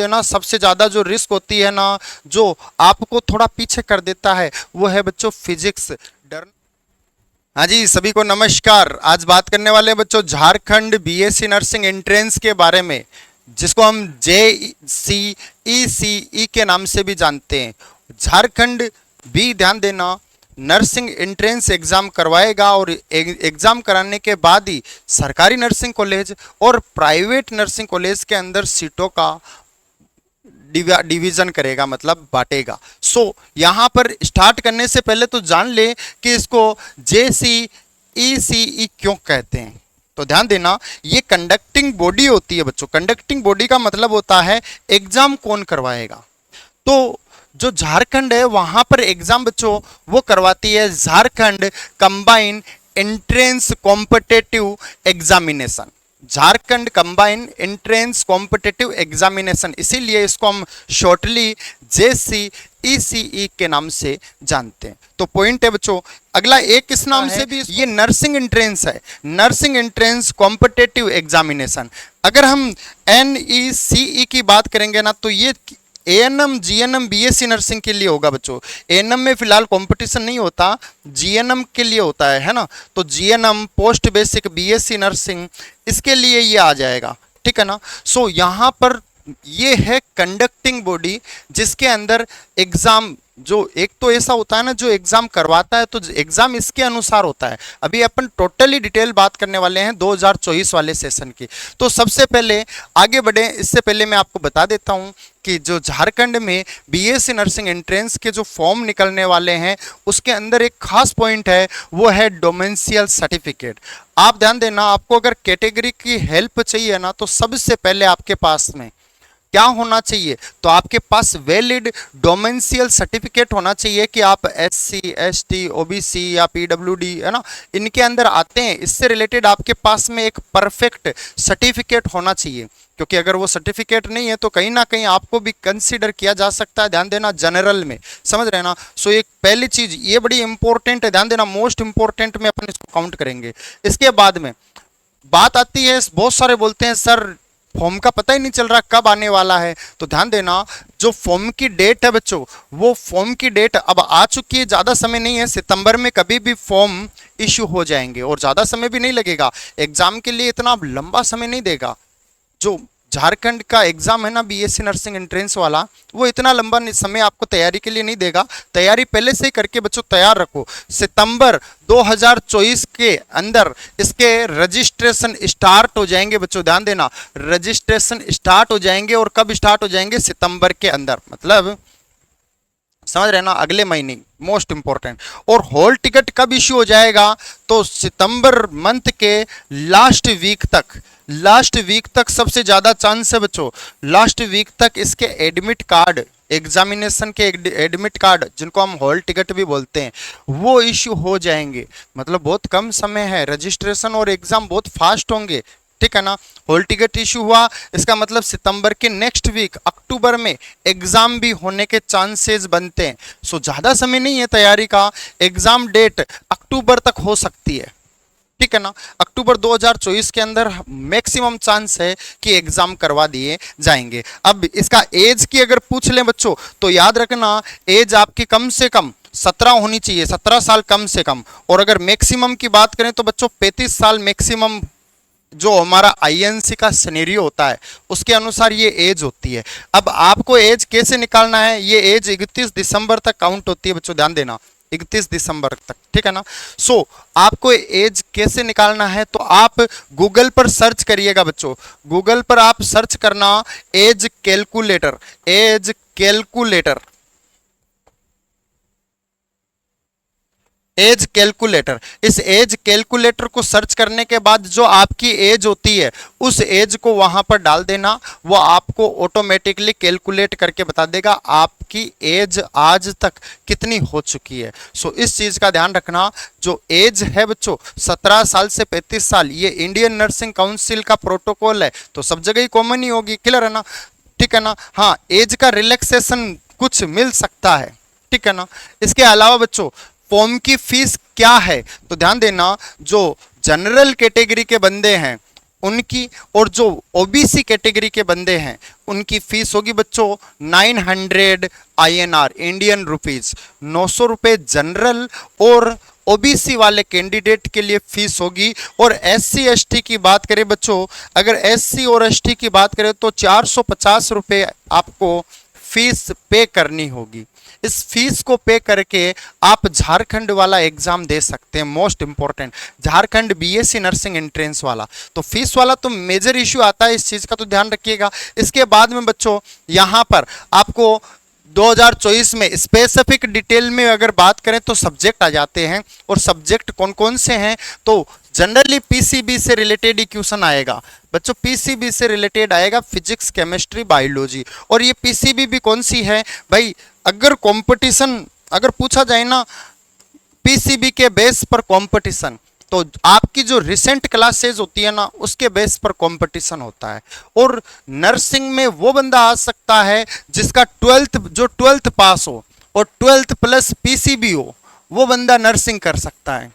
देना सबसे ज्यादा जो रिस्क होती है ना, जो आपको थोड़ा पीछे कर देता है, वो है बच्चों फिजिक्स। डर। हाँ जी, सभी को नमस्कार। आज बात करने वाले हैं बच्चों झारखंड बीएससी नर्सिंग एंट्रेंस के बारे में, जिसको हम JCECE के नाम से भी जानते हैं। झारखंड भी, ध्यान देना, नर्सिंग एंट्रेंस एग्जाम करवाएगा और एग्जाम कराने के बाद ही सरकारी नर्सिंग कॉलेज और प्राइवेट नर्सिंग कॉलेज के अंदर सीटों का डिवीजन करेगा, मतलब बांटेगा। यहां पर स्टार्ट करने से पहले तो जान ले कि इसको JCECE क्यों कहते हैं। तो ध्यान देना, ये कंडक्टिंग बॉडी होती है बच्चों। कंडक्टिंग बॉडी का मतलब होता है एग्जाम कौन करवाएगा। तो जो झारखंड है वहां पर एग्जाम बच्चों वो करवाती है Jharkhand combine entrance competitive examination. Jharkhand combine entrance competitive examination, इसीलिए इसको हम शॉर्टली JCECE के नाम से जानते हैं। तो पॉइंट है बच्चों, अगला एक किस नाम से भी, ये नर्सिंग एंट्रेंस है, नर्सिंग एंट्रेंस कॉम्पिटिटिव एग्जामिनेशन। अगर हम NECE की बात करेंगे ना, तो ये ANM GNM BSc नर्सिंग के लिए होगा बच्चों। ANM में फिलहाल कंपटीशन नहीं होता, GNM के लिए होता है ना। तो GNM post basic BSc nursing, इसके लिए ये आ जाएगा, ठीक है ना। यहाँ पर ये है कंडक्टिंग बॉडी, जिसके अंदर एग्जाम, जो एक तो ऐसा होता है ना जो एग्जाम करवाता है, तो एग्जाम इसके अनुसार होता है। अभी अपन टोटली डिटेल बात करने वाले हैं 2024 वाले सेशन की। तो सबसे पहले आगे बढ़े, इससे पहले मैं आपको बता देता हूं कि जो झारखंड में BSc नर्सिंग एंट्रेंस के जो फॉर्म निकलने वाले हैं, उसके अंदर एक खास पॉइंट है, वो है डोमेंशियल सर्टिफिकेट। आप ध्यान देना, आपको अगर कैटेगरी की हेल्प चाहिए ना, तो सबसे पहले आपके पास में क्या होना चाहिए, तो आपके पास वैलिड डोमेंशियल सर्टिफिकेट होना चाहिए कि आप SC ST OBC या PWD है ना, इनके अंदर आते हैं। इससे रिलेटेड आपके पास में एक परफेक्ट सर्टिफिकेट होना चाहिए, क्योंकि अगर वो सर्टिफिकेट नहीं है तो कहीं ना कहीं आपको भी कंसीडर किया जा सकता है। ध्यान देना, जनरल में, समझ रहे हैं ना। एक पहली चीज ये बड़ी इंपॉर्टेंट है, ध्यान देना, मोस्ट इंपॉर्टेंट में अपन इसको काउंट करेंगे। इसके बाद में बात आती है, बहुत सारे बोलते हैं सर फॉर्म का पता ही नहीं चल रहा कब आने वाला है। तो ध्यान देना, जो फॉर्म की डेट है बच्चों, वो फॉर्म की डेट अब आ चुकी है, ज़्यादा समय नहीं है। सितंबर में कभी भी फॉर्म इश्यू हो जाएंगे और ज़्यादा समय भी नहीं लगेगा। एग्जाम के लिए इतना लंबा समय नहीं देगा। जो झारखंड का एग्जाम है ना BSc नर्सिंग एंट्रेंस वाला, वो इतना लंबा समय आपको तैयारी के लिए नहीं देगा। तैयारी पहले से ही करके बच्चों तैयार रखो। सितंबर 2024 के अंदर इसके रजिस्ट्रेशन स्टार्ट हो जाएंगे बच्चों। ध्यान देना, रजिस्ट्रेशन स्टार्ट हो जाएंगे, और कब स्टार्ट हो जाएंगे, सितंबर के अंदर, मतलब समझ रहे ना, अगले महीने, मोस्ट इंपॉर्टेंट। और हॉल टिकट कब इश्यू हो जाएगा, तो सितंबर मंथ के लास्ट वीक तक सबसे ज्यादा चांस है बच्चों। लास्ट वीक तक इसके एडमिट कार्ड, एग्जामिनेशन के एडमिट कार्ड, जिनको हम हॉल टिकट भी बोलते हैं, वो इश्यू हो जाएंगे। मतलब बहुत कम समय है, रजिस्ट्रेशन और एग्जाम बहुत फास्ट होंगे, ठीक है ना। हॉल टिकट इशू हुआ, इसका मतलब सितंबर के नेक्स्ट वीक, अक्टूबर में एग्जाम भी होने के चांसेस बनते हैं। ज्यादा समय नहीं है तैयारी का। एग्जाम डेट अक्टूबर तक हो सकती है, ठीक है ना। अक्टूबर 2024 के अंदर मैक्सिमम चांस है कि एग्जाम करवा दिए जाएंगे। अब इसका एज की अगर पूछ लें बच्चों, तो याद रखना, एज आपकी कम से कम 17 होनी चाहिए, 17 साल कम से कम। और अगर मैक्सिमम की बात करें तो बच्चों 35 साल मैक्सिमम, जो हमारा INC का सिनेरियो होता है उसके अनुसार ये एज होती है। अब आपको एज कैसे निकालना है, ये एज 31 दिसंबर तक काउंट होती है बच्चों, ध्यान देना, 31 दिसंबर तक, ठीक है ना। आपको एज कैसे निकालना है, तो आप गूगल पर सर्च करिएगा बच्चों। गूगल पर आप सर्च करना age calculator, age calculator, age calculator. इस एज कैलकुलेटर को सर्च करने के बाद जो आपकी एज होती है, उस एज को वहां पर डाल देना, वो आपको ऑटोमेटिकली कैलकुलेट करके बता देगा आपकी एज आज तक कितनी हो चुकी है। इस चीज का ध्यान रखना। जो एज है बच्चों 17 साल से 35 साल, ये इंडियन नर्सिंग काउंसिल का प्रोटोकॉल है, तो सब जगह ही कॉमन ही होगी, क्लियर है ना, ठीक है ना। हाँ, एज का रिलैक्सेशन कुछ मिल सकता है, ठीक है ना। इसके अलावा बच्चों फॉर्म की फीस क्या है, तो ध्यान देना, जो जनरल कैटेगरी के बंदे हैं उनकी, और जो ओबीसी कैटेगरी के बंदे हैं उनकी फीस होगी बच्चों 900 INR, इंडियन रुपीज, 900 रुपये जनरल और ओबीसी वाले कैंडिडेट के लिए फीस होगी। और SC ST की बात करें बच्चों, अगर SC और ST की बात करें तो 450 रुपये आपको फीस पे करनी होगी। इस फीस को पे करके आप झारखंड वाला एग्जाम दे सकते हैं। Most important, Jharkhand BSc nursing entrance वाला, तो फीस वाला तो मेजर इश्यू आता है, इस चीज का तो ध्यान रखिएगा। इसके बाद में बच्चों यहाँ पर आपको 2024 में स्पेसिफिक डिटेल में अगर बात करें तो सब्जेक्ट आ जाते हैं, और सब्जेक्ट कौन कौन से हैं, तो जनरली PCB से रिलेटेड ही क्वेश्चन आएगा बच्चों। PCB से रिलेटेड आएगा फिजिक्स, केमिस्ट्री, बायोलॉजी। और ये PCB भी कौन सी है भाई, अगर कंपटीशन अगर पूछा जाए ना PCB के बेस पर कंपटीशन, तो आपकी जो रिसेंट क्लासेज होती है ना उसके बेस पर कंपटीशन होता है। और नर्सिंग में वो बंदा आ सकता है जिसका 12th पास हो और 12th प्लस PCB हो, वो बंदा नर्सिंग कर सकता है,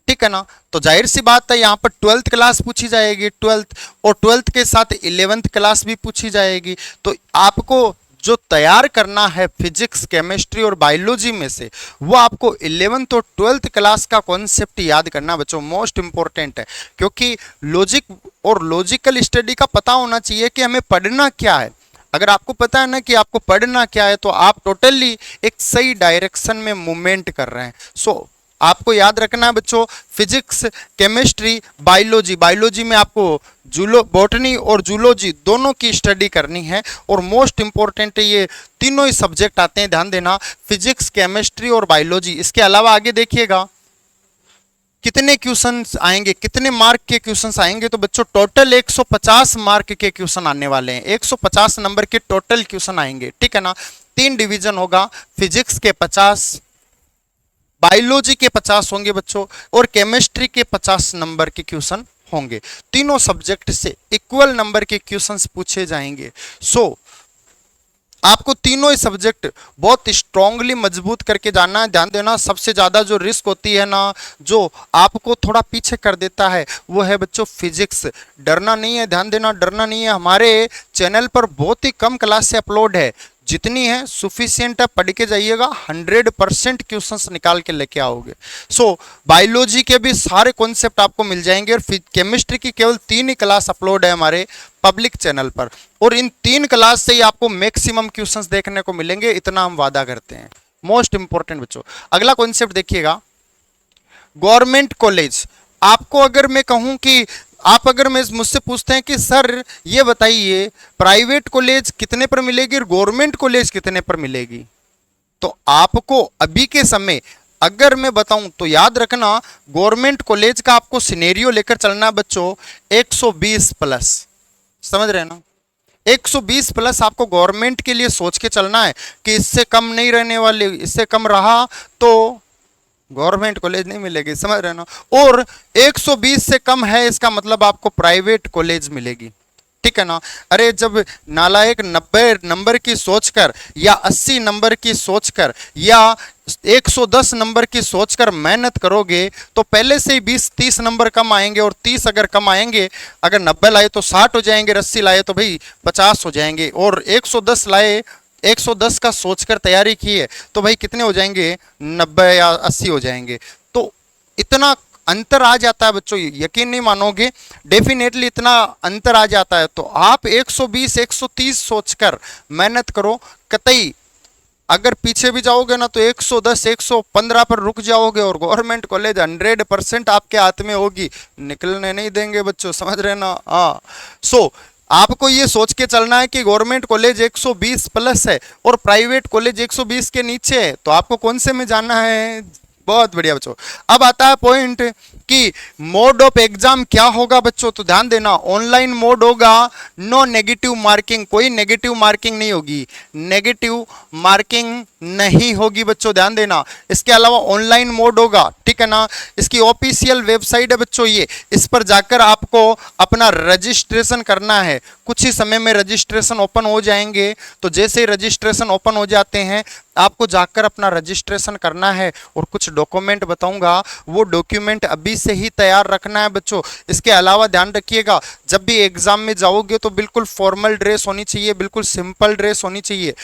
ठीक है ना। तो जाहिर सी बात है यहाँ पर 12th क्लास पूछी जाएगी, 12th, और 12th के साथ 11th क्लास भी पूछी जाएगी। तो आपको जो तैयार करना है फिजिक्स, केमिस्ट्री और बायोलॉजी में से, वो आपको 11th और 12th क्लास का कॉन्सेप्ट याद करना बच्चों, मोस्ट इंपॉर्टेंट है। क्योंकि लॉजिक और लॉजिकल स्टडी का पता होना चाहिए कि हमें पढ़ना क्या है। अगर आपको पता है ना कि आपको पढ़ना क्या है, तो आप टोटली एक सही डायरेक्शन में मूवमेंट कर रहे हैं। सो आपको याद रखना है बच्चों, फिजिक्स, केमिस्ट्री, बायोलॉजी, बायोलॉजी में आपको बॉटनी और जूलॉजी दोनों की स्टडी करनी है। और मोस्ट इंपॉर्टेंट ये तीनों ही सब्जेक्ट आते हैं, ध्यान देना, फिजिक्स, केमिस्ट्री और बायोलॉजी। इसके अलावा आगे देखिएगा कितने क्वेश्चंस आएंगे, कितने मार्क के क्वेश्चंस आएंगे, तो बच्चों टोटल 150 मार्क के क्वेश्चन आने वाले हैं। 150 नंबर के टोटल क्वेश्चन आएंगे, ठीक है ना। 3 डिवीजन होगा, फिजिक्स के 50, बायोलॉजी के 50 होंगे बच्चों, और केमिस्ट्री के 50 नंबर के क्वेश्चन होंगे। तीनों सब्जेक्ट से इक्वल नंबर के क्वेश्चंस पूछे जाएंगे। सो आपको तीनों ही सब्जेक्ट बहुत स्ट्रांगली मजबूत करके जाना है। ध्यान देना, सबसे ज्यादा जो रिस्क होती है ना, जो आपको थोड़ा पीछे कर देता है, वो है बच्चों फिजिक्स। डरना नहीं है, ध्यान देना, डरना नहीं है। हमारे चैनल पर बहुत ही कम क्लास से अपलोड है, जितनी है सुफिशियंट है, पढ़ के जाइएगा, 100% क्वेश्चंस निकाल के लेके आओगे। सो बायोलॉजी के भी सारे कॉन्सेप्ट आपको मिल जाएंगे, और केमिस्ट्री की केवल 3 ही क्लास अपलोड है हमारे पब्लिक चैनल पर, और इन 3 क्लास से ही आपको मैक्सिमम क्वेश्चंस देखने को मिलेंगे, इतना हम वादा करते हैं। मोस्ट इंपॉर्टेंट बच्चों, अगला कॉन्सेप्ट देखिएगा, गवर्नमेंट कॉलेज। आपको अगर मैं कहूं कि आप अगर मैं मुझसे पूछते हैं कि सर ये बताइए प्राइवेट कॉलेज कितने पर मिलेगी और गवर्नमेंट कॉलेज कितने पर मिलेगी, तो आपको अभी के समय अगर मैं बताऊं तो याद रखना, गवर्नमेंट कॉलेज का आपको सिनेरियो लेकर चलना बच्चों 120 प्लस, समझ रहे हैं ना। 120 प्लस आपको गवर्नमेंट के लिए सोच के चलना है कि इससे कम नहीं रहने वाले, इससे कम रहा तो गवर्नमेंट कॉलेज नहीं मिलेगी, समझ रहे ना। और 120 से कम है इसका मतलब आपको प्राइवेट कॉलेज मिलेगी, ठीक है ना। अरे जब नालायक 90 नंबर की सोचकर या 80 नंबर की सोचकर या 110 नंबर की सोचकर मेहनत करोगे तो पहले से ही 20-30 नंबर कम आएंगे, और 30 अगर कम आएंगे, अगर 90 लाए तो 60 हो जाएंगे, 80 लाए तो भाई 50 हो जाएंगे, और 110 लाए, 110 का सोचकर तैयारी की है तो भाई कितने हो जाएंगे, 90 या 80 हो जाएंगे। तो इतना अंतर आ जाता है बच्चों, यकीन नहीं मानोगे, डेफिनेटली इतना अंतर आ जाता है। तो आप 120 130 सोचकर मेहनत करो, कतई अगर पीछे भी जाओगे ना तो 110 115 पर रुक जाओगे, और गवर्नमेंट कॉलेज 100% आपके हाथ में होगी, निकलने नहीं देंगे बच्चों, समझ रहे ना। हाँ, सो आपको ये सोच के चलना है कि गवर्नमेंट कॉलेज 120 प्लस है और प्राइवेट कॉलेज 120 के नीचे है, तो आपको कौन से में जाना है। बहुत बढ़िया बच्चों, अब आता है पॉइंट कि मोड ऑफ एग्जाम क्या होगा बच्चों, तो ध्यान देना, ऑनलाइन मोड होगा, नो नेगेटिव मार्किंग, कोई नेगेटिव मार्किंग नहीं होगी, नेगेटिव मार्किंग नहीं होगी बच्चों, ध्यान देना। इसके अलावा ऑनलाइन मोड होगा, ठीक है ना। इसकी ऑफिशियल वेबसाइट है बच्चों ये, इस पर जाकर आपको अपना रजिस्ट्रेशन करना है। कुछ ही समय में रजिस्ट्रेशन ओपन हो जाएंगे। तो जैसे ही रजिस्ट्रेशन ओपन हो जाते हैं आपको जाकर अपना रजिस्ट्रेशन करना है और कुछ डॉक्यूमेंट बताऊंगा, वो डॉक्यूमेंट अभी से ही तैयार रखना है बच्चों। इसके अलावा ध्यान रखिएगा, जब भी एग्जाम में जाओगे तो बिल्कुल फॉर्मल ड्रेस होनी चाहिए, बिल्कुल सिंपल ड्रेस होनी चाहिए।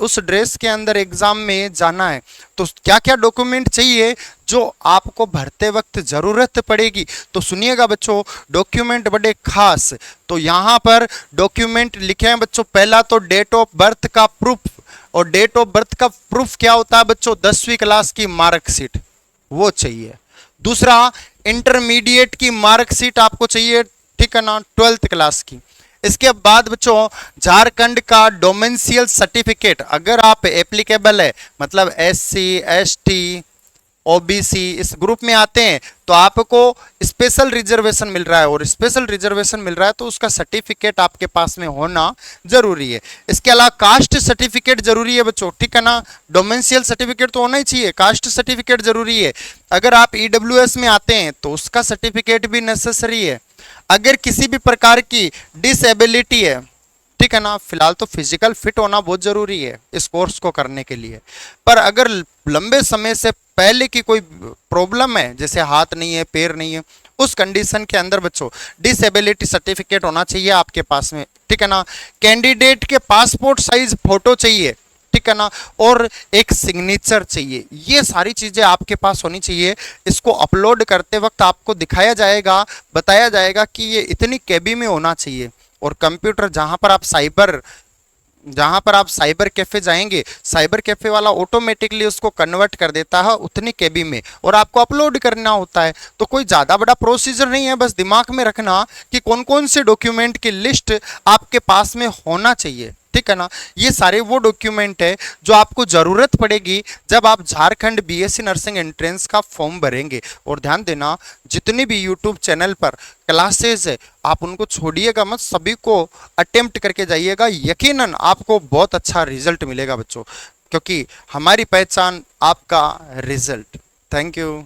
उस ड्रेस के अंदर एग्जाम में जाना है। तो क्या क्या डॉक्यूमेंट चाहिए जो आपको भरते वक्त जरूरत पड़ेगी, तो सुनिएगा बच्चों। डॉक्यूमेंट बड़े खास, तो यहाँ पर डॉक्यूमेंट लिखे हैं बच्चों। पहला तो डेट ऑफ बर्थ का प्रूफ, और डेट ऑफ बर्थ का प्रूफ क्या होता है बच्चों? 10वीं क्लास की मार्कशीट वो चाहिए। दूसरा, इंटरमीडिएट की मार्कशीट आपको चाहिए, ठीक है ना, 12th क्लास की। इसके बाद बच्चों झारखंड का डोमेंशियल सर्टिफिकेट, अगर आप एप्लीकेबल है, मतलब SC ST OBC इस ग्रुप में आते हैं तो आपको स्पेशल रिजर्वेशन मिल रहा है, और स्पेशल रिजर्वेशन मिल रहा है तो उसका सर्टिफिकेट आपके पास में होना जरूरी है। इसके अलावा कास्ट सर्टिफिकेट जरूरी है बच्चों, ठीक है ना। डोमेंशियल सर्टिफिकेट तो होना ही चाहिए, कास्ट सर्टिफिकेट जरूरी है। अगर आप EWS में आते हैं तो उसका सर्टिफिकेट भी नेसेसरी है। अगर किसी भी प्रकार की डिसेबिलिटी है, ठीक है ना, फिलहाल तो फिजिकल फिट होना बहुत जरूरी है इस कोर्स को करने के लिए, पर अगर लंबे समय से पहले की कोई प्रॉब्लम है, जैसे हाथ नहीं है, पैर नहीं है, उस कंडीशन के अंदर बच्चों डिसेबिलिटी सर्टिफिकेट होना चाहिए आपके पास में, ठीक है ना। कैंडिडेट के पासपोर्ट साइज फोटो चाहिए, ठीक है ना, और एक सिग्नेचर चाहिए। ये सारी चीजें आपके पास होनी चाहिए। इसको अपलोड करते वक्त आपको दिखाया जाएगा, बताया जाएगा कि ये इतनी केबी में होना चाहिए। और कंप्यूटर जहां पर आप साइबर कैफे जाएंगे, साइबर कैफे वाला ऑटोमेटिकली उसको कन्वर्ट कर देता है उतनी केबी में, और आपको अपलोड करना होता है। तो कोई ज़्यादा बड़ा प्रोसीजर नहीं है, बस दिमाग में रखना कि कौन कौन से डॉक्यूमेंट की लिस्ट आपके पास में होना चाहिए, ठीक है ना। ये सारे वो डॉक्यूमेंट है जो आपको जरूरत पड़ेगी जब आप झारखंड BSc नर्सिंग एंट्रेंस का फॉर्म भरेंगे। और ध्यान देना, जितनी भी यूट्यूब चैनल पर क्लासेस है आप उनको छोड़िएगा मत, सभी को अटेम्प्ट करके जाइएगा। यकीनन आपको बहुत अच्छा रिजल्ट मिलेगा बच्चों, क्योंकि हमारी पहचान आपका रिजल्ट। Thank you.